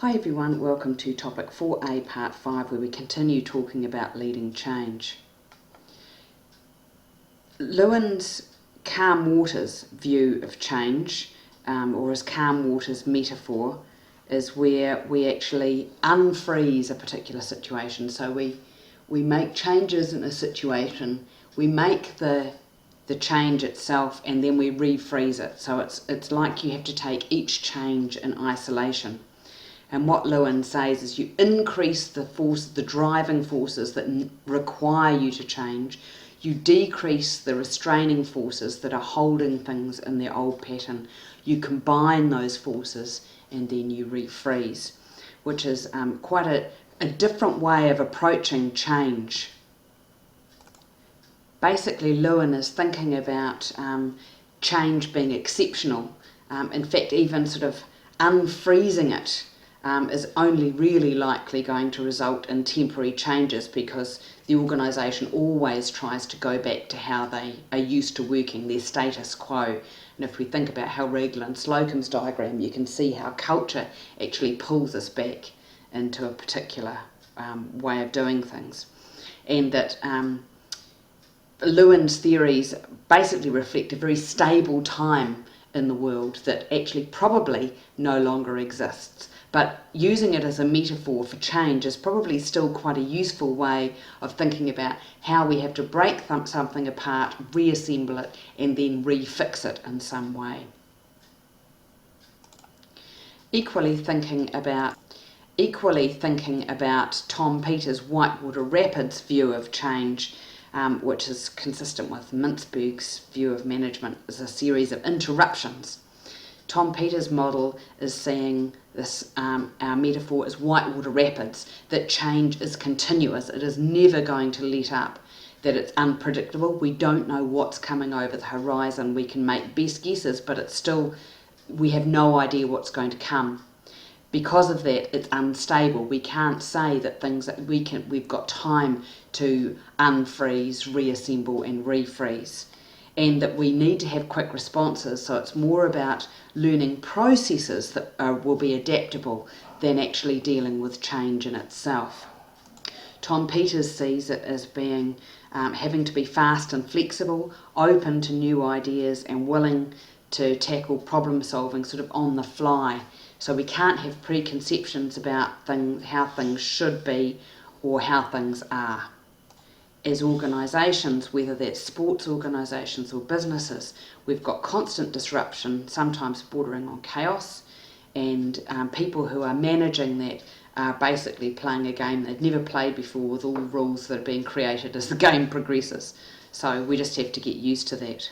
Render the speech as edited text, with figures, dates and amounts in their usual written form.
Hi everyone, welcome to topic 4A part 5 where we continue talking about leading change. Lewin's calm waters view of change, or his calm waters metaphor, is where we actually unfreeze a particular situation. So we make changes in a situation, we make the change itself and then we refreeze it. So it's like you have to take each change in isolation. And what Lewin says is you increase the driving forces that require you to change. You decrease the restraining forces that are holding things in their old pattern. You combine those forces and then you refreeze, which is quite a different way of approaching change. Basically, Lewin is thinking about change being exceptional. In fact, even sort of unfreezing it is only really likely going to result in temporary changes because the organisation always tries to go back to how they are used to working, their status quo. And if we think about Hellriegel and Slocum's diagram, you can see how culture actually pulls us back into a particular way of doing things. And that Lewin's theories basically reflect a very stable time in the world that actually probably no longer exists. But using it as a metaphor for change is probably still quite a useful way of thinking about how we have to break something apart, reassemble it, and then refix it in some way. Equally thinking about Tom Peters' Whitewater Rapids view of change, which is consistent with Mintzberg's view of management, is a series of interruptions. Tom Peters' model is saying this, our metaphor is whitewater rapids, that change is continuous, it is never going to let up, that it's unpredictable, we don't know what's coming over the horizon, we can make best guesses, but it's still, we have no idea what's going to come. Because of that, it's unstable. We can't say that things that we've got time to unfreeze, reassemble and refreeze. And that we need to have quick responses, so it's more about learning processes that will be adaptable than actually dealing with change in itself. Tom Peters sees it as being having to be fast and flexible, open to new ideas and willing to tackle problem solving sort of on the fly. So we can't have preconceptions about how things should be or how things are. As organisations, whether that's sports organisations or businesses, we've got constant disruption, sometimes bordering on chaos, and people who are managing that are basically playing a game they've never played before with all the rules that are being created as the game progresses. So we just have to get used to that.